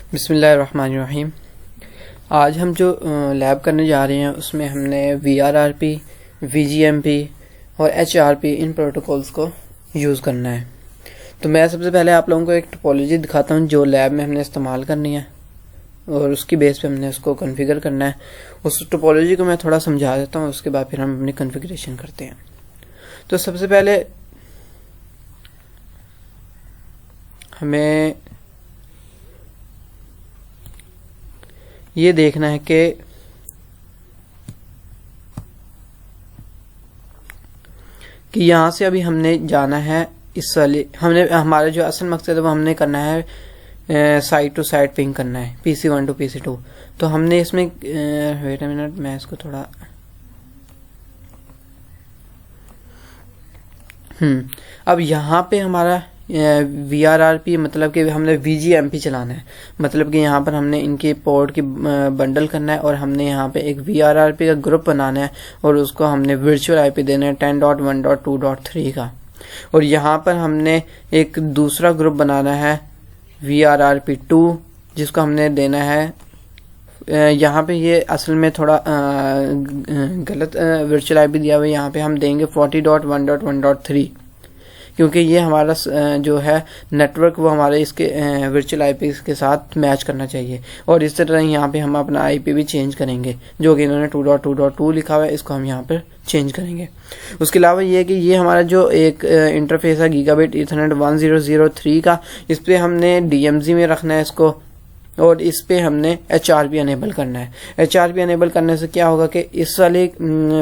बिस्मिल्लाहिर्रहमानिर्रहीम। आज हम जो लैब करने जा रहे हैं उसमें हमने VRRP, VGMP और HRP इन प्रोटोकॉल्स को यूज़ करना है। तो मैं सबसे पहले आप लोगों को एक टोपोलॉजी दिखाता हूँ जो लैब में हमने इस्तेमाल करनी है और उसकी बेस पे हमने उसको कॉन्फ़िगर करना है। उस टोपोलॉजी को मैं थोड़ा समझा देता हूँ, उसके बाद फिर हम अपनी कॉन्फ़िगरेशन करते हैं। तो सबसे पहले हमें ये देखना है कि यहाँ से अभी हमने जाना है इस वाली, हमने हमारा जो असल मकसद है वो हमने करना है साइट टू साइट पिंग करना है PC1 टू PC2। तो हमने इसमें वेट अ मिनट, मैं इसको थोड़ा अब यहाँ पे हमारा VRRP मतलब कि हमने VGMP चलाना है, मतलब कि यहाँ पर हमने इनके पोर्ट की बंडल करना है और हमने यहाँ पे एक VRRP का ग्रुप बनाना है और उसको हमने वर्चुअल IP देना है 10.1.2.3 का। और यहाँ पर हमने एक दूसरा ग्रुप बनाना है VRRP2 जिसको हमने देना है, यहाँ पे ये असल में थोड़ा गलत वर्चुअल IP दिया हुआ है। यहाँ पे हम देंगे 40.1.1.3 क्योंकि ये हमारा जो है नेटवर्क वो हमारे इसके वर्चुअल IP के साथ मैच करना चाहिए। और इस तरह यहाँ पे हम अपना IP भी चेंज करेंगे, जो कि इन्होंने 2.2.2 लिखा हुआ है, इसको हम यहाँ पर चेंज करेंगे। उसके अलावा ये है कि ये हमारा जो एक इंटरफेस है गीगाबिट ईथरनेट 1003 का, इस पर हमने DMZ में रखना है इसको और इस पे हमने HRP अनेबल करना है। HRP अनेबल करने से क्या होगा कि इस वाले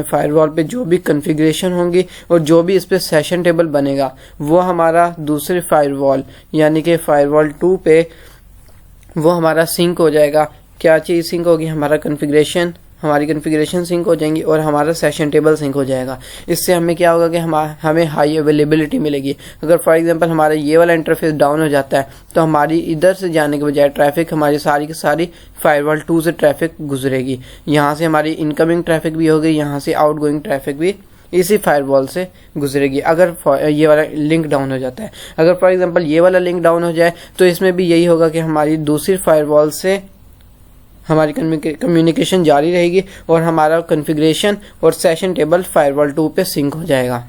फायरवॉल पे जो भी कॉन्फ़िगरेशन होंगी और जो भी इस पे सेशन टेबल बनेगा वो हमारा दूसरे फायरवॉल यानी कि फायरवॉल 2 पे वो हमारा सिंक हो जाएगा। क्या चीज़ सिंक होगी? हमारी कॉन्फ़िगरेशन सिंक हो जाएंगी और हमारा सेशन टेबल सिंक हो जाएगा। इससे हमें क्या होगा कि हमें हाई अवेलेबिलिटी मिलेगी। अगर फॉर एग्जांपल हमारा ये वाला इंटरफेस डाउन हो जाता है तो हमारी इधर से जाने के बजाय ट्रैफिक हमारी सारी की सारी फायरवॉल 2 से ट्रैफिक गुजरेगी। यहाँ से हमारी इनकमिंग ट्रैफिक भी होगी, यहाँ से आउटगोइंग ट्रैफिक भी इसी फायरवॉल से गुजरेगी अगर ये वाला लिंक डाउन हो जाता है। अगर फॉर एग्जांपल ये वाला लिंक डाउन हो जाए तो इसमें भी यही होगा कि हमारी दूसरी फायरवॉल से हमारी कम्युनिकेशन जारी रहेगी और हमारा कॉन्फ़िगरेशन और सेशन टेबल फायरवॉल 2 पे सिंक हो जाएगा।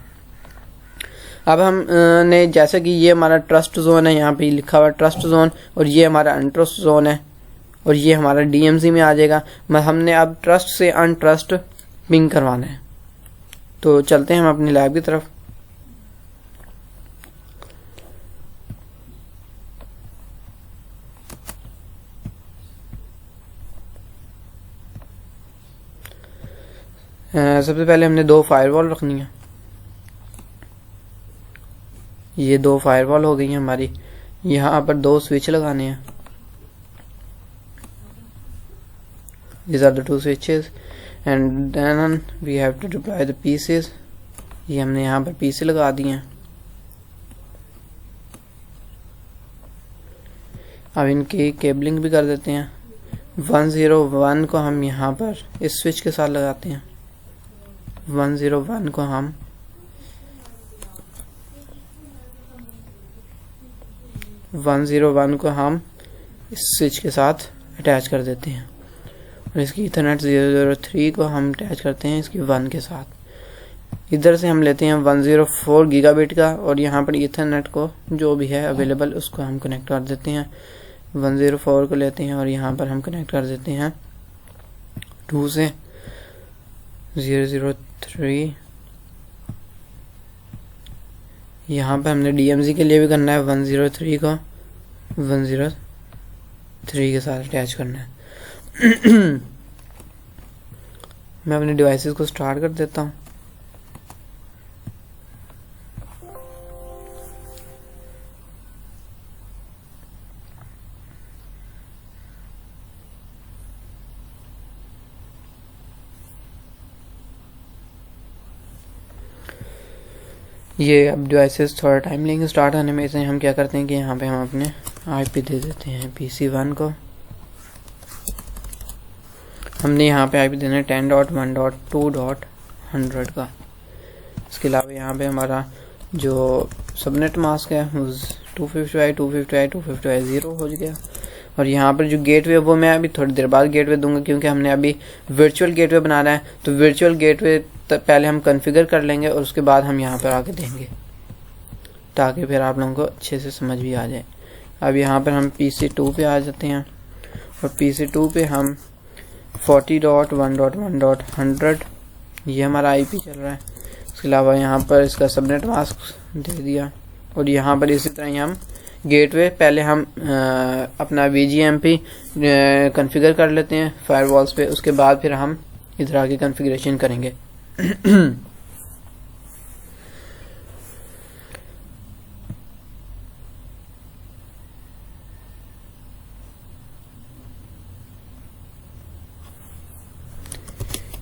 अब हमने जैसे कि ये हमारा ट्रस्ट जोन है, यहाँ पे लिखा हुआ ट्रस्ट जोन, और ये हमारा अनट्रस्ट जोन है और ये हमारा DMZ में आ जाएगा। हमने अब ट्रस्ट से अनट्रस्ट पिंग करवाना है। तो चलते हैं हम अपनी लैब की तरफ। सबसे पहले हमने 2 फायरवॉल रखनी है। ये 2 फायरवॉल हो गई हैं हमारी। यहाँ पर 2 स्विच लगाने हैं। These are the 2 switches and then we have to deploy the pieces। ये हमने यहाँ पर PC लगा दिए हैं। अब इनकी केबलिंग भी कर देते हैं। 101 को हम यहाँ पर इस स्विच के साथ लगाते हैं। 101 को हम इस स्विच के साथ अटैच कर देते हैं और इसकी ईथरनेट 003 को हम अटैच करते हैं इसकी 1 के साथ। इधर से हम लेते हैं 104 गीगाबिट का और यहाँ पर ईथरनेट को जो भी है अवेलेबल उसको हम कनेक्ट कर देते हैं। 104 को लेते हैं और यहाँ पर हम कनेक्ट कर देते हैं 2 से 003। यहाँ पे हमने DMZ के लिए भी करना है 103 को 103 के साथ अटैच करना है। मैं अपने डिवाइसेस को स्टार्ट कर देता हूँ। ये अब डिवाइसेस थोड़ा टाइम लेंगे स्टार्ट होने में, इसलिए हम क्या करते हैं कि यहाँ पे हम अपने IP दे देते हैं PC1 को। हमने यहाँ पे IP देना है 10.1.2.100 का। इसके अलावा यहाँ पे हमारा जो सबनेट मास्क है 255 255 255 0 हो गया और यहाँ पर जो गेटवे वो मैं अभी थोड़ी देर बाद गेटवे दूंगा, क्योंकि हमने अभी वर्चुअल गेटवे बनाना है। तो वर्चुअल गेटवे पहले हम कॉन्फ़िगर कर लेंगे और उसके बाद हम यहाँ पर आके देंगे, ताकि फिर आप लोगों को अच्छे से समझ भी आ जाए। अब यहाँ पर हम PC2 पे आ जाते हैं और PC2 पे हम 40.1.1.100 ये हमारा IP चल रहा है। उसके अलावा यहाँ पर इसका सबनेट मास्क दे दिया और यहाँ पर इसी तरह ही हम गेटवे पहले हम अपना VGMP कॉन्फ़िगर कर लेते हैं फायरवॉल्स पे, उसके बाद फिर हम इधर आगे कॉन्फ़िगरेशन करेंगे।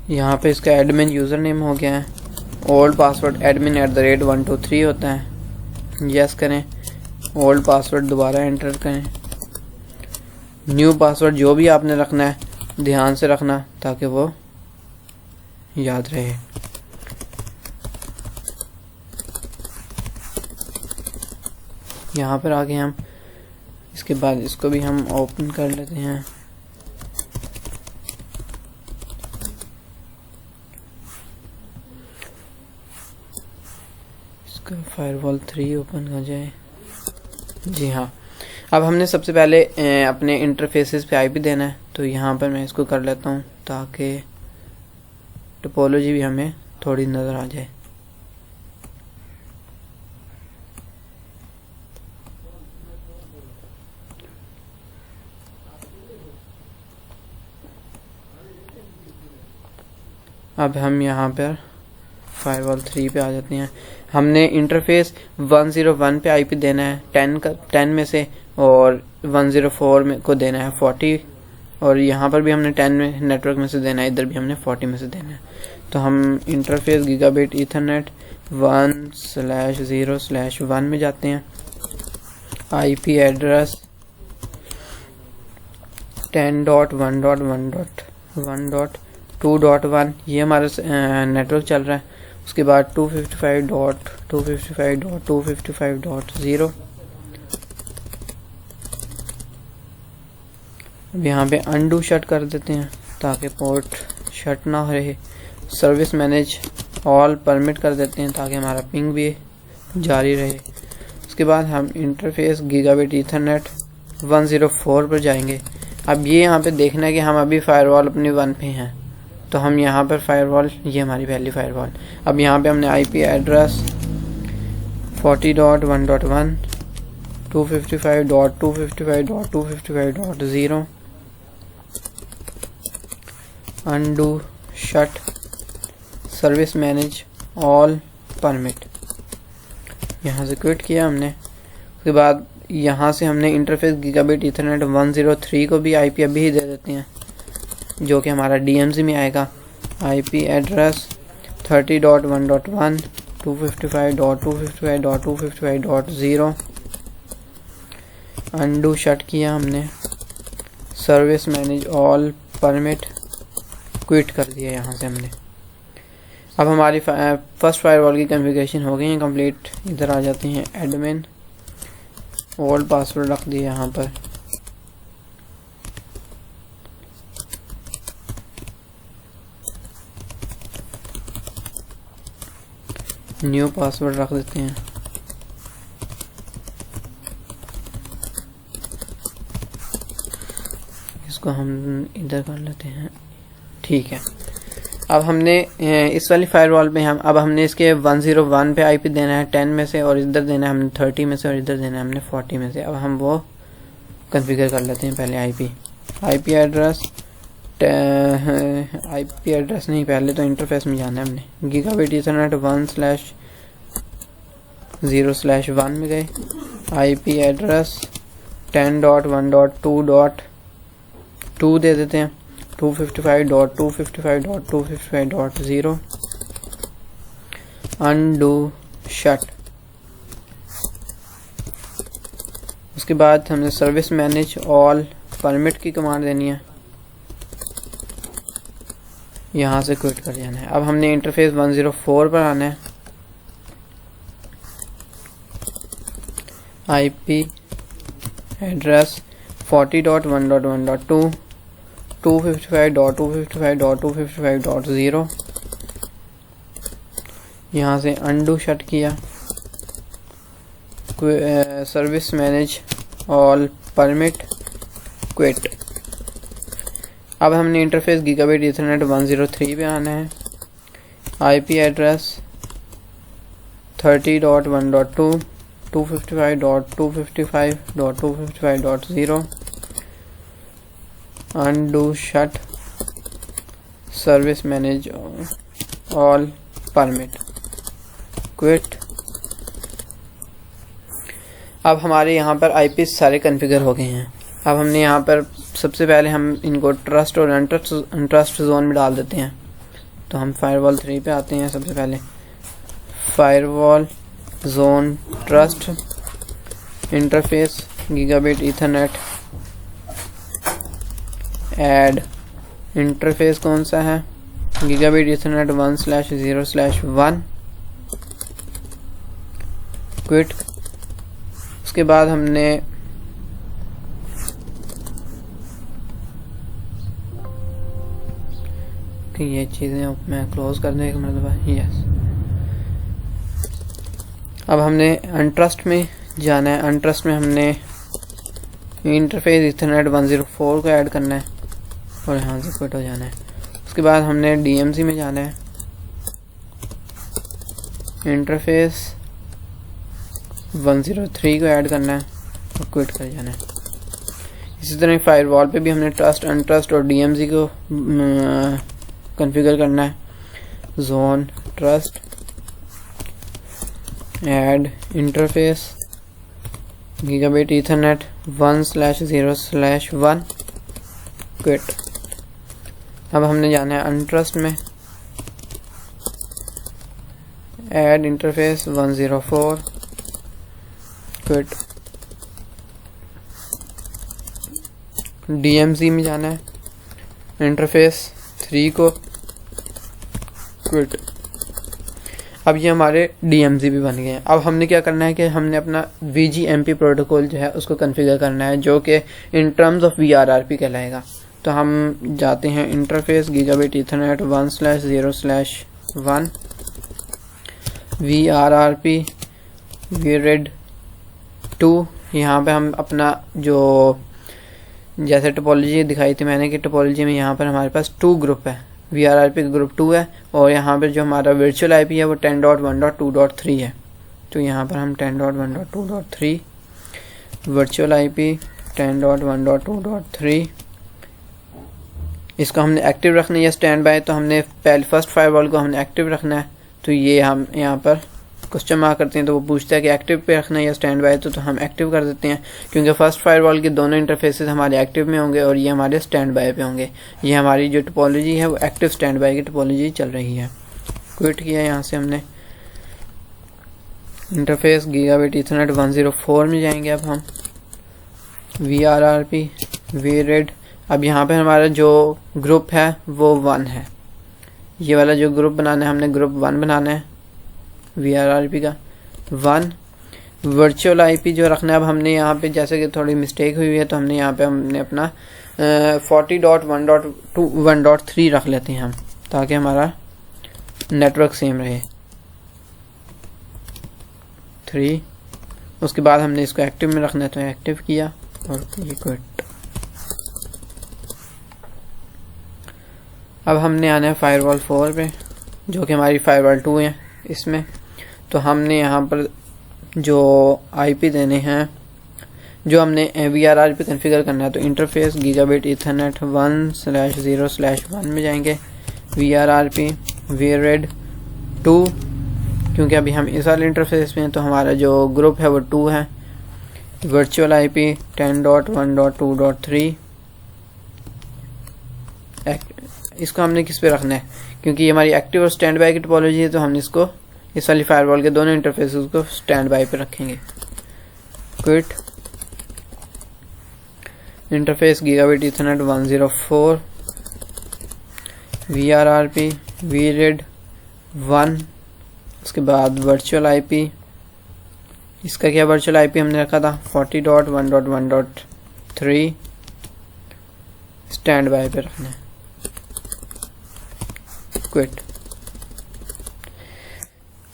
यहाँ पे इसका एडमिन यूज़र नेम हो गया है, ओल्ड पासवर्ड admin@123 होता है। यस करें, ओल्ड पासवर्ड दोबारा एंटर करें, न्यू पासवर्ड जो भी आपने रखना है ध्यान से रखना ताकि वो याद रहे। यहाँ पर आगे हम इसके बाद इसको भी हम ओपन कर लेते हैं। फायरवॉल 3 ओपन हो जाए। जी हाँ, अब हमने सबसे पहले अपने इंटरफेसेस पे IP देना है। तो यहाँ पर मैं इसको कर लेता हूँ ताकि टोपोलॉजी भी हमें थोड़ी नज़र आ जाए। अब हम यहाँ पर फायरवॉल 3 पे आ जाते हैं। हमने इंटरफेस 101 पे IP देना है 10 में से, और 104 में को देना है 40, और यहाँ पर भी हमने 10 में नेटवर्क में से देना है, इधर भी हमने 40 में से देना है। तो हम इंटरफेस गीगाबिट ईथरनेट 1/0/1 में जाते हैं। IP एड्रेस 10.1.1.1.2.1 ये हमारा नेटवर्क चल रहा है। उसके बाद 255.255.255.0। अब यहाँ पे अनडू शट कर देते हैं ताकि पोर्ट शट ना रहे। सर्विस मैनेज ऑल परमिट कर देते हैं ताकि हमारा पिंग भी जारी रहे। उसके बाद हम इंटरफेस गीगाबिट ईथरनेट 104 पर जाएंगे। अब ये यहाँ पे देखना है कि हम अभी फायरवॉल अपनी 1 पे हैं, तो हम यहाँ पर फायरवॉल, ये हमारी पहली फायरवॉल। अब यहाँ पे हमने IP address 40.1.1 255.255.255.0 undo shut service manage all permit यहाँ से क्विट किया हमने। उसके बाद यहाँ से हमने इंटरफेस गीगाबिट ईथरनेट 103 को भी IP अभी ही दे देते हैं, जो कि हमारा DMZ में आएगा। IP एड्रेस 30.1.1 255.255.255.0 अनडू शट किया हमने, service manage all permit quit कर दिया यहाँ से हमने। अब हमारी फर्स्ट फायरवॉल की कॉन्फ़िगरेशन हो गई है कंप्लीट। इधर आ जाते हैं एडमिन, ओल्ड पासवर्ड रख दिया यहाँ पर, न्यू पासवर्ड रख देते हैं। इसको हम इधर कर लेते हैं, ठीक है। अब हमने इस वाली फायरवॉल पे अब हमने इसके 101 पे IP देना है 10 में से, और इधर देना है हमने 30 में से, और इधर देना है हमने 40 में से। अब हम वो कॉन्फ़िगर कर लेते हैं पहले। IP एड्रेस नहीं, पहले तो इंटरफेस में जाना है हमने। गीगाबिट ईथरनेट 1/0/1 में गए। IP एड्रेस 10.1.2.2 दे देते हैं। 255.255.255.0 अनडू शट। उसके बाद हमने सर्विस मैनेज ऑल परमिट की कमांड देनी है, यहाँ से क्विट कर जाना है। अब हमने इंटरफेस 104 पर आना है। IP एड्रेस 40.1.1.2 255.255.255.0 यहाँ से undo शट किया, service manage all permit quit. अब हमने इंटरफेस गीगाबिट ईथरनेट 103 पे आना है, IP address 30.1.2 255.255.255.0 undo shut service manage all permit quit। अब हमारे यहाँ पर आईपी सारे कॉन्फ़िगर हो गए हैं। अब हमने यहाँ पर सबसे पहले हम इनको ट्रस्ट और अनट्रस्ट जोन में डाल देते हैं। तो हम फायरवॉल 3 पे आते हैं। सबसे पहले firewall zone trust interface gigabit Ethernet add interface कौन सा है, गीगाबिट ईथरनेट 1/0/1 क्विट। उसके बाद हमने ये चीज़ें मैं क्लोज कर दूँ एक मरतबा, यस। अब हमने अनट्रस्ट में जाना है। अनट्रस्ट में हमने इंटरफेस ईथरनेट 104 को ऐड करना है और यहाँ से क्विट हो जाना है। उसके बाद हमने डीएमसी में जाना है, इंटरफेस 103 को ऐड करना है और क्विट कर जाना है। इसी तरह फायरवॉल पे भी हमने ट्रस्ट अनट्रस्ट और डीएमसी को कॉन्फ़िगर करना है। Zone trust add interface gigabit Ethernet 1/0/1 quit. अब हमने जाना है अनट्रस्ट में, ऐड इंटरफेस 104 क्विट। डीएमसी में जाना है, इंटरफेस 3 को क्विट। अब ये हमारे डीएमसी भी बन गए हैं। अब हमने क्या करना है कि हमने अपना VGMP प्रोटोकॉल जो है उसको कॉन्फ़िगर करना है, जो कि इन टर्म्स ऑफ VRRP कहलाएगा। तो हम जाते हैं interface gigabit Ethernet 1/0/1 VRRP VRED 2। यहाँ पे हम अपना जो जैसे टोपोलॉजी दिखाई थी मैंने कि टोपोलॉजी में यहाँ पर हमारे पास 2 ग्रुप है, VRRP ग्रुप 2 है और यहाँ पर जो हमारा वर्चुअल आईपी है वो 10.1.2.3 है। तो यहाँ पर हम 10.1.2.3 वर्चुअल आईपी 10.1.2.3 इसको हमने एक्टिव रखना है या स्टैंड बाय। तो हमने पहले फर्स्ट फायरवॉल को हमने एक्टिव रखना है। तो ये हम यहाँ पर क्वेश्चन मार्क करते हैं तो वो पूछता है कि एक्टिव पे रखना है या स्टैंड बाय। तो हम एक्टिव कर देते हैं क्योंकि फर्स्ट फायरवॉल के दोनों इंटरफेसेस हमारे एक्टिव में होंगे और ये हमारे स्टैंड बाय पे होंगे। ये हमारी जो टोपोलॉजी है वो एक्टिव स्टैंड बाय की टोपोलॉजी चल रही है। क्विट किया यहाँ से हमने। इंटरफेस गीगाबिट ईथरनेट 104 में जाएंगे। अब हम VRRP VRED। अब यहाँ पे हमारा जो ग्रुप है वो 1 है। ये वाला जो ग्रुप बनाना है हमने ग्रुप 1 बनाना है VRRP का 1। वर्चुअल आईपी जो रखना है, अब हमने यहाँ पे जैसे कि थोड़ी मिस्टेक हुई है तो हमने यहाँ पे हमने अपना 40.1.2.1.3 रख लेते हैं हम, ताकि हमारा नेटवर्क सेम रहे 3। उसके बाद हमने इसको एक्टिव में रखना है तो एक्टिव किया और ये क्विट। अब हमने आना है फायरवॉल 4 पे जो कि हमारी फायरवॉल 2 है। इसमें तो हमने यहाँ पर जो आईपी देने हैं, जो हमने VRRP कॉन्फ़िगर करना है, तो इंटरफेस गीगाबिट ईथरनेट 1/0/1 में जाएंगे। VRRP VRED 2 क्योंकि अभी हम इस वाले इंटरफेस में हैं तो हमारा जो ग्रुप है वो 2 है। Virtual IP 10.1.2.3। इसको हमने किस पे रखना है क्योंकि ये हमारी एक्टिव और स्टैंड बाय की टोपोलॉजी है, तो हमने इसको इस वाली फायरवॉल के दोनों इंटरफेसेस को स्टैंड बाय पे रखेंगे। Quit. Interface gigabit Ethernet 104 VRRP VRED 1। उसके बाद वर्चुअल आईपी, इसका क्या वर्चुअल आईपी हमने रखा था 40.1.1.2 3 स्टैंड बाय पे रखना है, क्विट।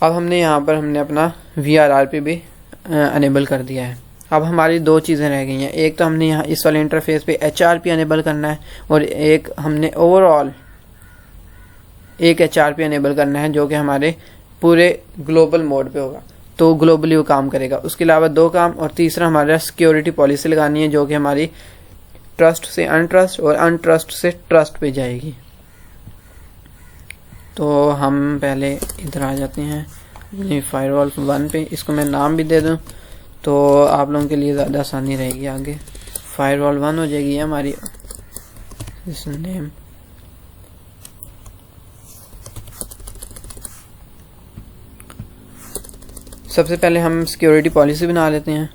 अब हमने यहाँ पर हमने अपना VRRP भी अनेबल कर दिया है। अब हमारी दो चीज़ें रह गई हैं, एक तो हमने यहाँ इस वाले इंटरफेस पे HRP अनेबल करना है और एक हमने ओवरऑल एक HRP अनेबल करना है जो कि हमारे पूरे ग्लोबल मोड पे होगा, तो ग्लोबली वो काम करेगा। उसके अलावा दो काम, और तीसरा हमारा सिक्योरिटी पॉलिसी लगानी है जो कि हमारी ट्रस्ट से अनट्रस्ट और अनट्रस्ट से ट्रस्ट पे जाएगी। तो हम पहले इधर आ जाते हैं फायरवॉल 1 पे, इसको मैं नाम भी दे दूं तो आप लोगों के लिए ज़्यादा आसानी रहेगी। आगे फायरवॉल 1 हो जाएगी हमारी, इस नेम सबसे पहले हम सिक्योरिटी पॉलिसी बना लेते हैं।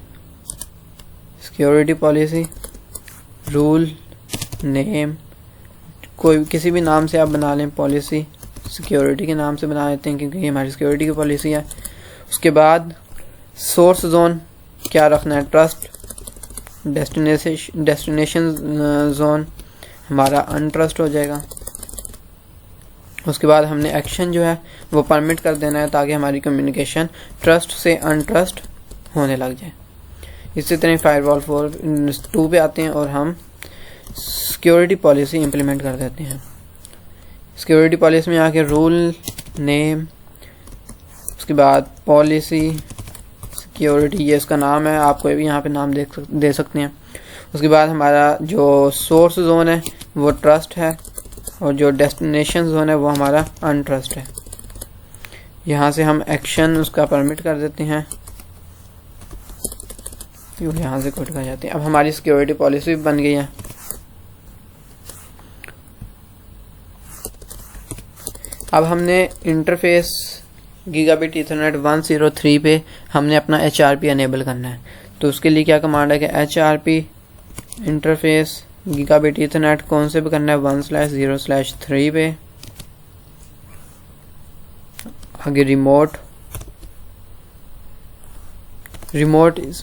सिक्योरिटी पॉलिसी रूल नेम कोई किसी भी नाम से आप बना लें, पॉलिसी सिक्योरिटी के नाम से बना लेते हैं क्योंकि ये हमारी सिक्योरिटी की पॉलिसी है। उसके बाद सोर्स जोन क्या रखना है, ट्रस्ट। डेस्टिनेशन जोन हमारा अनट्रस्ट हो जाएगा। उसके बाद हमने एक्शन जो है वो परमिट कर देना है ताकि हमारी कम्युनिकेशन ट्रस्ट से अनट्रस्ट होने लग जाए। इसी तरह फायरवॉल 2 पे आते हैं और हम सिक्योरिटी पॉलिसी इम्प्लीमेंट कर देते हैं। सिक्योरिटी पॉलिसी में आके रूल नेम, उसके बाद पॉलिसी सिक्योरिटी, ये इसका नाम है, आप कोई भी यहाँ पे नाम दे सकते हैं। उसके बाद हमारा जो सोर्स जोन है वो ट्रस्ट है और जो डेस्टिनेशन जोन है वो हमारा अनट्रस्ट है। यहाँ से हम एक्शन उसका परमिट कर देते हैं, यहाँ से कोड कर जाते हैं। अब हमारी सिक्योरिटी पॉलिसी बन गई है। अब हमने इंटरफेस गीगाबिट ईथरनेट 103 पे हमने अपना HRP अनेबल करना है, तो उसके लिए क्या कमांड है कि HRP इंटरफेस गीगाबिट ईथरनेट कौन से पे करना है, 1/0/3 पे। आगे रिमोट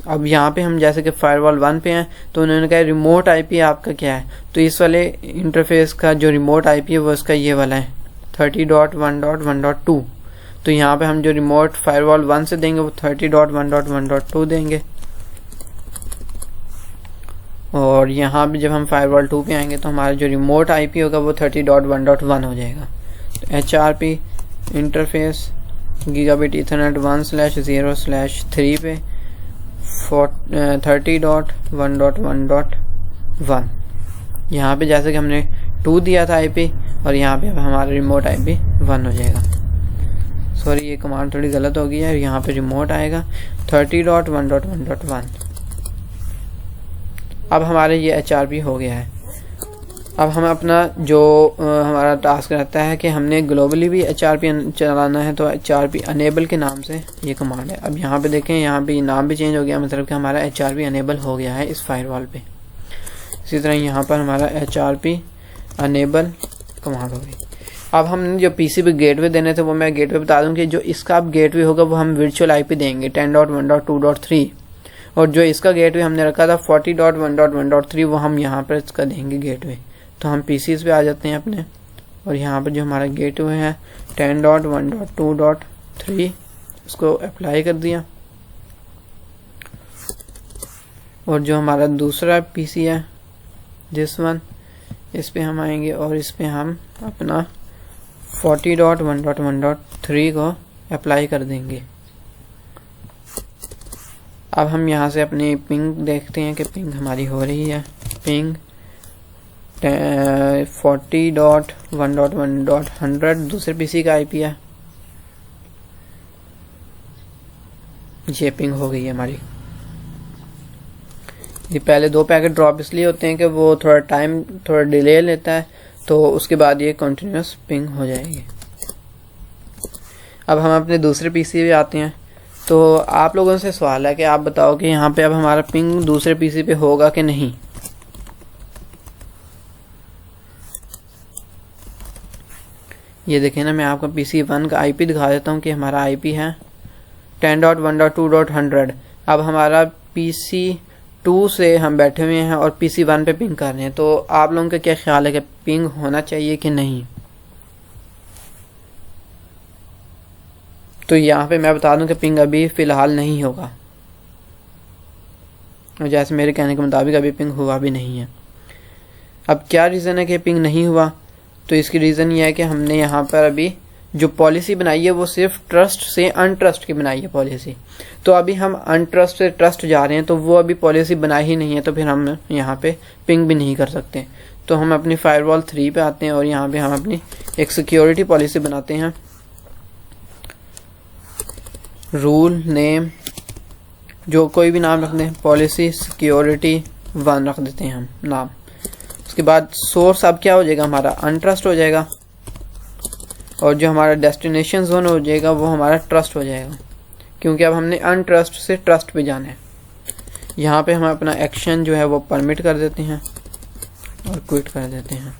अब यहाँ पे हम जैसे कि फायरवॉल 1 पे हैं तो उन्होंने कहा रिमोट IP आपका क्या है, तो इस वाले इंटरफेस का जो रिमोट IP है वो इसका ये वाला है 30.1.1.2। तो यहाँ पे हम जो रिमोट फायरवॉल 1 से देंगे वो 30.1.1.2 देंगे, और यहाँ पे जब हम फायरवॉल 2 पे आएंगे तो हमारा जो रिमोट IP होगा वो 30.1.1 हो जाएगा। तो HRP इंटरफेस गीगाबिट ईथरनेट 1/0/3 पे 30.1.1.1। यहाँ पे जैसे कि हमने 2 दिया था IP और यहाँ पे हमारा रिमोट IP 1 हो जाएगा। सॉरी ये कमांड थोड़ी गलत हो गई है, यहाँ पे रिमोट आएगा 30.1.1.1। अब हमारे ये HRP हो गया है। अब हम अपना जो हमारा टास्क रहता है कि हमने ग्लोबली भी HRP चलाना है, तो HRP अनेबल के नाम से ये कमांड है। अब यहाँ पे देखें, यहाँ पे नाम भी चेंज हो गया, मतलब कि हमारा HRP अनेबल हो गया है इस फायरवॉल पे। इसी तरह यहाँ पर हमारा HRP अनेबल कमांड हो गई। अब हमने जो PC पे गेटवे देने थे वो मैं गेटवे बता दूं कि जो इसका अब गेटवे होगा वो हम वर्चुअल IP देंगे 10.1.2.3, और जो इसका गेटवे हमने रखा था 40.1.1.3 वो हम यहाँ पर इसका देंगे गेटवे। तो हम PCs पे आ जाते हैं अपने, और यहाँ पर जो हमारा गेटवे है 10.1.2.3 उसको अप्लाई कर दिया। और जो हमारा दूसरा PC है दिस वन, इस पे हम आएंगे और इस पे हम अपना 40.1.1.3 को अप्लाई कर देंगे। अब हम यहाँ से अपनी पिंग देखते हैं कि पिंग हमारी हो रही है। पिंग 40.1.1.100 दूसरे PC का IP है, ये पिंग हो गई है हमारी। ये पहले 2 पैकेट ड्रॉप इसलिए होते हैं कि वो थोड़ा डिले लेता है, तो उसके बाद ये कंटिन्यूस पिंग हो जाएगी। अब हम अपने दूसरे PC पे आते हैं। तो आप लोगों से सवाल है कि आप बताओ कि यहाँ पे अब हमारा पिंग दूसरे PC पे होगा कि नहीं। ये देखें ना, मैं आपको PC 1 का IP दिखा देता हूँ कि हमारा IP है 10.1.2.100। अब हमारा PC 2 से हम बैठे हुए हैं और PC 1 पे पिंग कर रहे हैं, तो आप लोगों का क्या ख्याल है कि पिंग होना चाहिए कि नहीं? तो यहाँ पे मैं बता दूं कि पिंग अभी फ़िलहाल नहीं होगा, जैसे मेरे कहने के मुताबिक अभी पिंग हुआ भी नहीं है। अब क्या रीज़न है कि पिंग नहीं हुआ? तो इसकी रीज़न ये है कि हमने यहाँ पर अभी जो पॉलिसी बनाई है वो सिर्फ ट्रस्ट से अनट्रस्ट की बनाई है पॉलिसी। तो अभी हम अनट्रस्ट से ट्रस्ट जा रहे हैं, तो वो अभी पॉलिसी बनाई ही नहीं है, तो फिर हम यहाँ पे पिंग भी नहीं कर सकते। तो हम अपनी फायरवॉल 3 पे आते हैं और यहाँ पे हम अपनी एक सिक्योरिटी पॉलिसी बनाते हैं। रूल नेम जो कोई भी नाम रख दें, पॉलिसी सिक्योरिटी 1 रख देते हैं हम नाम। उसके बाद सोर्स अब क्या हो जाएगा, हमारा अनट्रस्ट हो जाएगा, और जो हमारा डेस्टिनेशन जोन हो जाएगा वो हमारा ट्रस्ट हो जाएगा, क्योंकि अब हमने अनट्रस्ट से ट्रस्ट पे जाना है। यहाँ पे हम अपना एक्शन जो है वो परमिट कर देते हैं और क्विट कर देते हैं।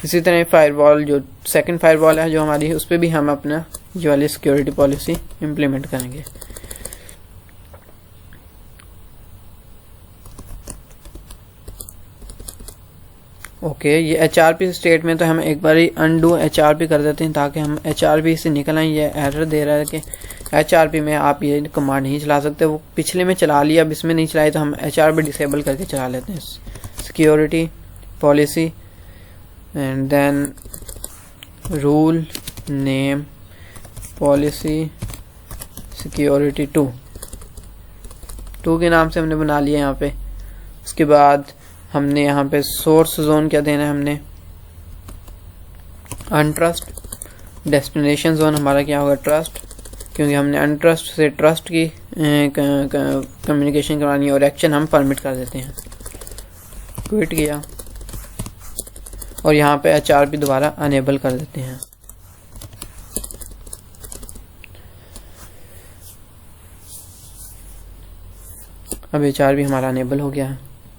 इसी तरह फायरवॉल जो सेकंड फायरवॉल है जो हमारी, उस पर भी हम अपना ये वाली सिक्योरिटी पॉलिसी इम्प्लीमेंट करेंगे। ओके, ये HRP स्टेट में तो हम एक बार ही अनडू HRP कर देते हैं ताकि हम HRP से निकल आए। ये एरर दे रहा है कि HRP में आप ये कमांड नहीं चला सकते, वो पिछले में चला लिया, अब इसमें नहीं चलाई, तो हम HRP डिसेबल करके चला लेते हैं। Security policy and then rule name policy security 2 के नाम से हमने बना लिया यहाँ पे। उसके बाद हमने यहाँ पे सोर्स जोन क्या देना है, हमने अनट्रस्ट। डेस्टिनेशन जोन हमारा क्या होगा, ट्रस्ट, क्योंकि हमने अनट्रस्ट से ट्रस्ट की कम्युनिकेशन करवानी है, और एक्शन हम परमिट कर देते हैं, क्विट किया, और यहाँ पे HRP दोबारा अनेबल कर देते हैं। अब HRP हमारा अनेबल हो गया है।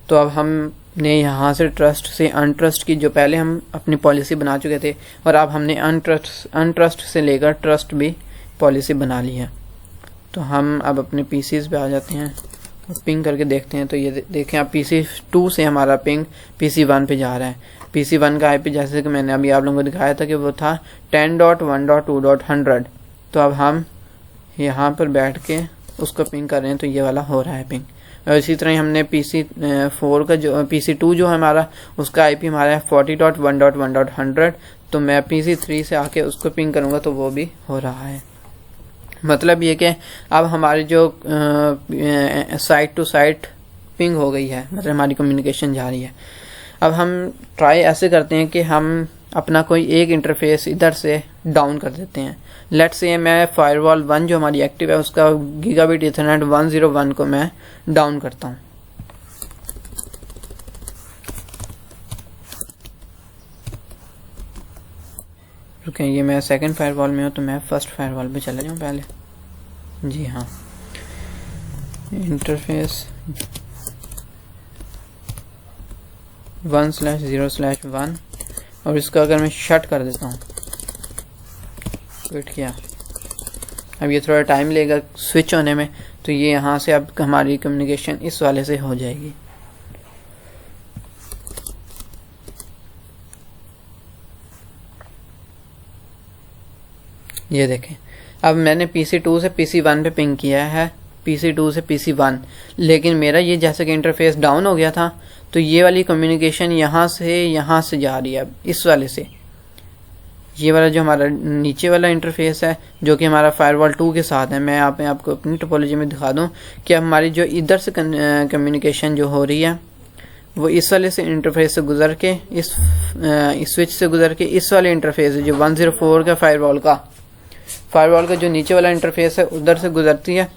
तो अब हमने यहाँ से ट्रस्ट से अनट्रस्ट की, जो पहले हम अपनी पॉलिसी बना चुके थे, और अब हमने अनट्रस्ट से लेकर ट्रस्ट भी पॉलिसी बना ली है। तो हम अब अपने PCs पे आ जाते हैं और पिंग करके देखते हैं। तो ये देखें, अब PC 2 से हमारा पिंग PC 1 पे जा रहा है। PC 1 का IP जैसे कि मैंने अभी आप लोगों को दिखाया था कि वो था 10.1.2.100। तो अब हम यहाँ पर बैठ के उसको पिंग कर रहे हैं, तो ये वाला हो रहा है पिंग। और इसी तरह हमने PC 4 का जो PC 2 जो हमारा, उसका IP हमारा है 40.1.1.100। तो मैं PC 3 से आके उसको पिंग करूँगा तो वो भी हो रहा है। मतलब ये कि अब हमारी जो साइट टू साइट पिंग हो गई है, मतलब हमारी कम्युनिकेशन जा रही है। अब हम ट्राई ऐसे करते हैं कि हम अपना कोई एक इंटरफेस इधर से डाउन कर देते हैं। लेट्स से मैं फायरवॉल 1 जो हमारी एक्टिव है उसका गीगाबिट ईथरनेट 101 को मैं डाउन करता हूँ। रुकें, ये मैं सेकंड फायरवॉल में हूँ, तो मैं फर्स्ट फायरवॉल पे चला जाऊँ पहले। जी हाँ, इंटरफेस 1/0/1, और इसका अगर मैं शट कर देता हूँ, क्विट किया। अब ये थोड़ा टाइम लेगा स्विच होने में, तो ये यहाँ से अब हमारी कम्युनिकेशन इस वाले से हो जाएगी। ये देखें, अब मैंने PC 2 से PC 1 पे पिंग किया है, PC 2 से PC 1, लेकिन मेरा ये जैसे कि इंटरफेस डाउन हो गया था, तो ये वाली कम्युनिकेशन यहाँ से जा रही है। अब इस वाले से ये वाला जो हमारा नीचे वाला इंटरफेस है, जो कि हमारा फायरवॉल 2 के साथ है, मैं आपको अपनी टोपोलॉजी में दिखा दूं कि हमारी जो इधर से कम्युनिकेशन जो हो रही है वो इस वाले से इंटरफेस से गुजर के इस स्विच से गुजर के इस वाले इंटरफेस जो 104 का फायरवॉल का जो नीचे वाला इंटरफेस है उधर से गुजरती है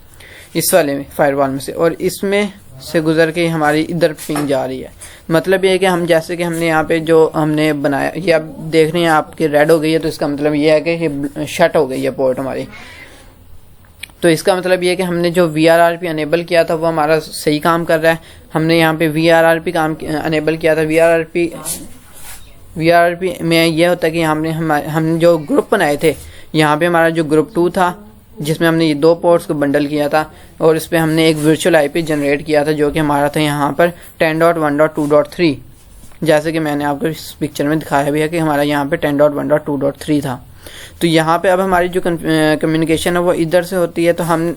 इस वाले में फायरवॉल में से, और इसमें से गुजर के हमारी इधर पिंग जा रही है। मतलब ये है कि हम जैसे कि हमने यहाँ पे जो हमने बनाया, ये आप देख रहे हैं आपकी रेड हो गई है, तो इसका मतलब ये है कि ये शट हो गई है पोर्ट हमारी। तो इसका मतलब ये है कि हमने जो VRRP अनेबल किया था वो हमारा सही काम कर रहा है। हमने यहाँ पे VRRP काम अनेबल किया था। VRRP में यह होता है कि हमने जो ग्रुप बनाए थे, यहाँ पे हमारा जो ग्रुप 2 था जिसमें हमने ये 2 पोर्ट्स को बंडल किया था और इस पर हमने एक वर्चुअल आईपी जनरेट किया था जो कि हमारा था यहाँ पर 10.1.2.3, जैसे कि मैंने आपको इस पिक्चर में दिखाया भी है कि हमारा यहाँ पे 10.1.2.3 था। तो यहाँ पे अब हमारी जो कम्युनिकेशन है वो इधर से होती है, तो हम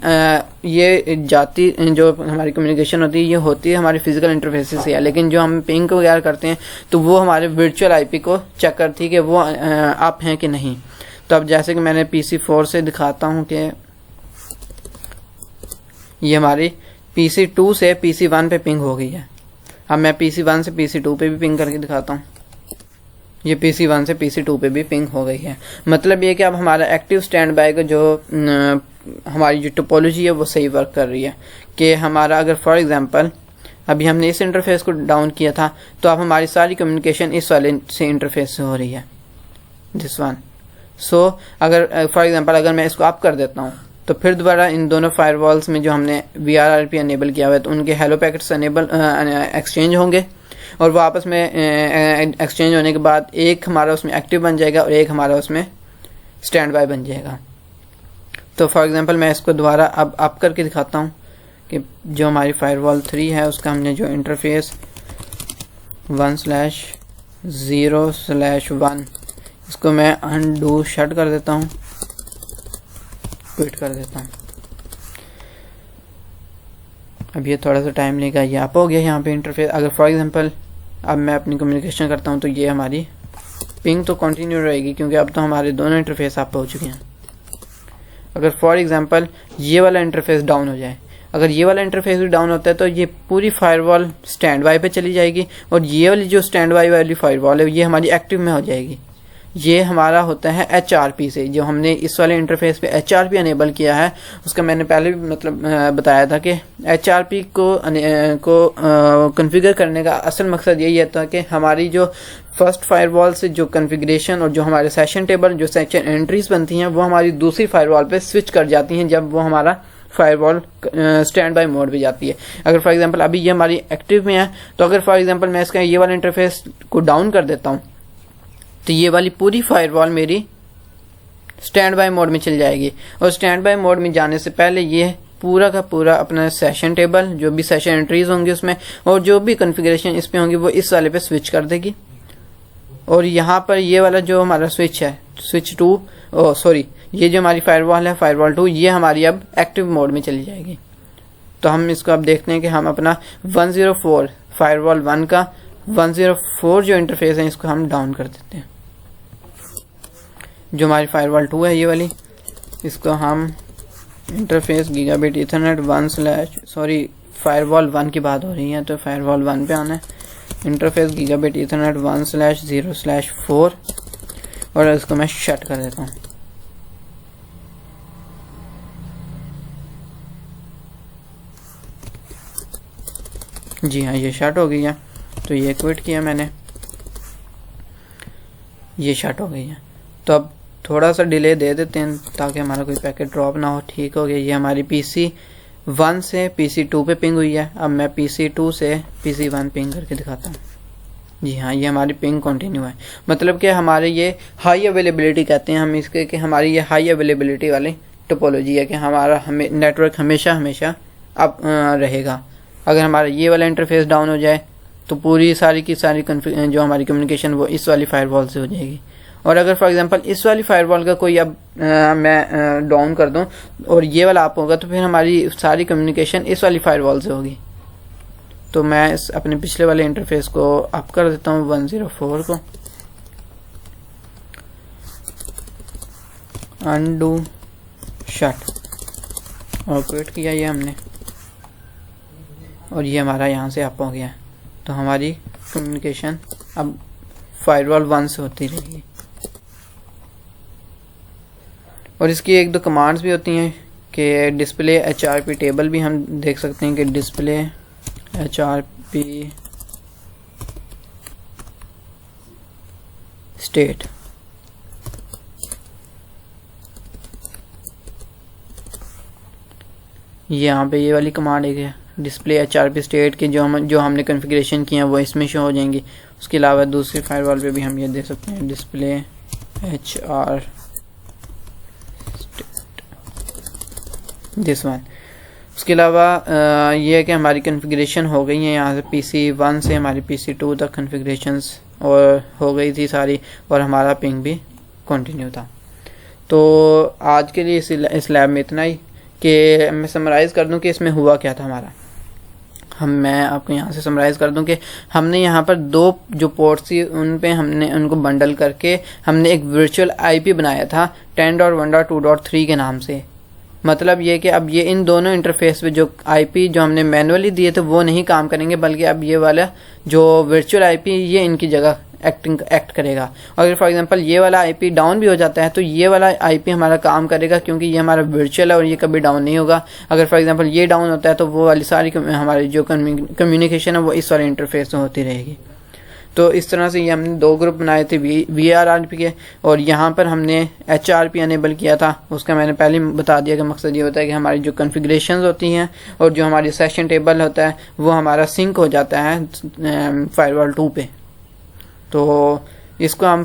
ये जाती जो हमारी कम्युनिकेशन होती है ये होती है हमारी फिजिकल इंटरफेस से है, लेकिन जो हम पिंग वगैरह करते हैं तो वो हमारे वर्चुअल आईपी को चेक करती है कि वो अप हैं कि नहीं। तो अब जैसे कि मैंने PC4 से दिखाता हूँ कि ये हमारी PC2 से PC1 पे पिंग हो गई है। अब मैं PC1 से PC2 पे भी पिंग करके दिखाता हूँ, ये PC1 से PC2 पे भी पिंग हो गई है। मतलब ये कि अब हमारा एक्टिव स्टैंड बाय का जो हमारी जो टोपोलॉजी है वो सही वर्क कर रही है। कि हमारा अगर फॉर एग्जांपल अभी हमने इस इंटरफेस को डाउन किया था तो अब हमारी सारी कम्युनिकेशन इस वाले से इंटरफेस से हो रही है, दिस वन। सो अगर फॉर एग्जांपल अगर मैं इसको अप कर देता हूँ तो फिर दोबारा इन दोनों फायरवॉल्स में जो हमने VRRP एनेबल किया हुआ है तो उनके हेलो पैकेट्स एक्सचेंज होंगे और वो आपस में एक्सचेंज होने के बाद एक हमारा उसमें एक्टिव बन जाएगा और एक हमारा उसमें स्टैंड बाय बन जाएगा। तो फॉर एग्जांपल मैं इसको दोबारा अब अप करके दिखाता हूँ कि जो हमारी फायरवॉल 3 है उसका हमने जो इंटरफेस 1/0/1 इसको मैं अनडू शट कर देता हूँ, क्विट कर देता हूँ। अब ये थोड़ा सा टाइम लेगा, ये अप हो गया यहाँ पे इंटरफेस। अगर फॉर एग्जांपल अब मैं अपनी कम्युनिकेशन करता हूँ तो ये हमारी पिंग तो कंटिन्यू रहेगी क्योंकि अब तो हमारे दोनों इंटरफेस अप हो चुके हैं। अगर फॉर एग्जांपल ये वाला इंटरफेस डाउन हो जाए, अगर ये वाला इंटरफेस भी डाउन होता है तो ये पूरी फायरवॉल स्टैंड बाय पे चली जाएगी और ये वाली जो स्टैंड बाय वाली फायरवॉल है ये हमारी एक्टिव में हो जाएगी। ये हमारा होता है HRP से, जो हमने इस वाले इंटरफेस पे HRP अनेबल किया है उसका मैंने पहले भी मतलब बताया था कि HRP को कॉन्फ़िगर करने का असल मकसद यही था कि हमारी जो फर्स्ट फायरवॉल से जो कॉन्फ़िगरेशन और जो हमारे सेशन टेबल जो सेशन एंट्रीज बनती हैं वो हमारी दूसरी फायरवॉल पे स्विच कर जाती हैं जब वो हमारा फायरवॉल स्टैंड बाय मोड पे जाती है। अगर फॉर एग्जांपल अभी ये हमारी एक्टिव में है तो अगर फॉर एग्जांपल मैं इसका ये वाला इंटरफेस को डाउन कर देता हूँ तो ये वाली पूरी फायरवॉल मेरी स्टैंड बाय मोड में चल जाएगी और स्टैंड बाय मोड में जाने से पहले ये पूरा का पूरा अपना सेशन टेबल जो भी सेशन एंट्रीज होंगी उसमें और जो भी कॉन्फ़िगरेशन इस पे होंगी वो इस वाले पे स्विच कर देगी। और यहाँ पर ये वाला जो हमारा स्विच है स्विच 2 ये जो हमारी फायरवॉल है फायरवॉल 2 ये हमारी अब एक्टिव मोड में चली जाएगी। तो हम इसको अब देखते हैं कि हम अपना 104 फायरवॉल 1 का 104 जो इंटरफेस है इसको हम डाउन कर देते हैं। जो हमारी फायरवॉल 2 है ये वाली, इसको हम इंटरफेस गीगाबिट ईथरनेट फायरवॉल 1 की बात हो रही है तो फायरवॉल 1 पे आना है। इंटरफेस गीगाबिट ईथरनेट 1/0/4 और इसको मैं शट कर देता हूँ। जी हाँ, ये शट हो गई है। तो ये क्विट किया मैंने, ये शट हो गई है। तो अब थोड़ा सा डिले दे देते हैं ताकि हमारा कोई पैकेट ड्रॉप ना हो। ठीक हो गया। ये हमारी PC1 से PC2 पे पिंग हुई है। अब मैं PC2 से PC1 पिंग करके दिखाता हूँ। जी हाँ, ये हमारी पिंग कंटिन्यू है। मतलब कि हमारे ये हाई अवेलेबिलिटी कहते हैं हम इसके, कि हमारी ये हाई अवेलेबिलिटी वाली टोपोलॉजी है कि हमारा नेटवर्क हमेशा अप रहेगा। अगर हमारा ये वाला इंटरफेस डाउन हो जाए तो पूरी सारी की सारी जो हमारी कम्युनिकेशन वो इस वाली फायरवॉल से हो जाएगी। और अगर फॉर एग्जांपल इस वाली फायरवॉल का कोई अब मैं डाउन कर दूं और ये वाला अप होगा तो फिर हमारी सारी कम्युनिकेशन इस वाली फायरवॉल से होगी। तो मैं अपने पिछले वाले इंटरफेस को अप कर देता हूँ 104 को, अनडू शट और क्विट किया ये हमने और ये हमारा यहाँ से अप हो गया। तो हमारी कम्युनिकेशन अब फायरवॉल 1 से होती रहेगी। और इसकी 1-2 कमांड्स भी होती हैं कि डिस्प्ले HRP टेबल भी हम देख सकते हैं कि डिस्प्ले HRP स्टेट। यहाँ पे ये वाली कमांड है डिस्प्ले HRP स्टेट के जो हमने कॉन्फ़िगरेशन किया है वो इसमें शो हो जाएंगी। उसके अलावा दूसरी फायरवॉल पे भी हम ये देख सकते हैं डिस्प्ले HR दिस वन। उसके अलावा ये है कि हमारी कन्फिग्रेशन हो गई है यहाँ से PC1 से हमारी PC2 तक कन्फिग्रेशंस और हो गई थी सारी, और हमारा पिंग भी कंटिन्यू था। तो आज के लिए इस लैब में इतना ही, कि मैं समराइज़ कर दूं कि इसमें हुआ क्या था हमारा। मैं आपको यहाँ से समराइज़ कर दूं कि हमने यहाँ पर 2 जो पोर्ट्स थी उन पे हमने उनको बंडल करके हमने एक वर्चुअल IP बनाया था 10.1.2.3 के नाम से। मतलब ये कि अब ये इन दोनों इंटरफेस पे जो IP जो हमने मैनुअली दिए थे वो नहीं काम करेंगे, बल्कि अब ये वाला जो वर्चुअल IP ये इनकी जगह एक्ट करेगा। अगर फॉर एग्जांपल ये वाला IP डाउन भी हो जाता है तो ये वाला IP हमारा काम करेगा, क्योंकि ये हमारा वर्चुअल है और ये कभी डाउन नहीं होगा। अगर फॉर एग्जांपल ये डाउन होता है तो वो वाली सारी हमारी जो कम्युनिकेशन है वो इस वाले इंटरफेस में होती रहेगी। तो इस तरह से ये हमने 2 ग्रुप बनाए थे VRRP के, और यहाँ पर हमने HRP अनेबल किया था। उसका मैंने पहले बता दिया कि मकसद ये होता है कि हमारी जो कॉन्फ़िगरेशंस होती हैं और जो हमारी सेशन टेबल होता है वो हमारा सिंक हो जाता है फायरवॉल 2 पे। तो इसको हम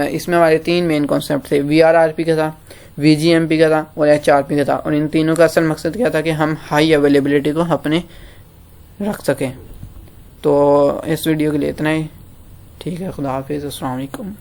इसमें हमारे 3 मेन कॉन्सेप्ट थे, VRRP का था, VGMP का था और HRP का था। और इन तीनों का असल मकसद क्या था कि हम हाई अवेलेबिलिटी को अपने रख सकें। तो इस वीडियो के लिए इतना ही, ठीक है। खुदा हाफिज़, अस्सलाम वालेकुम।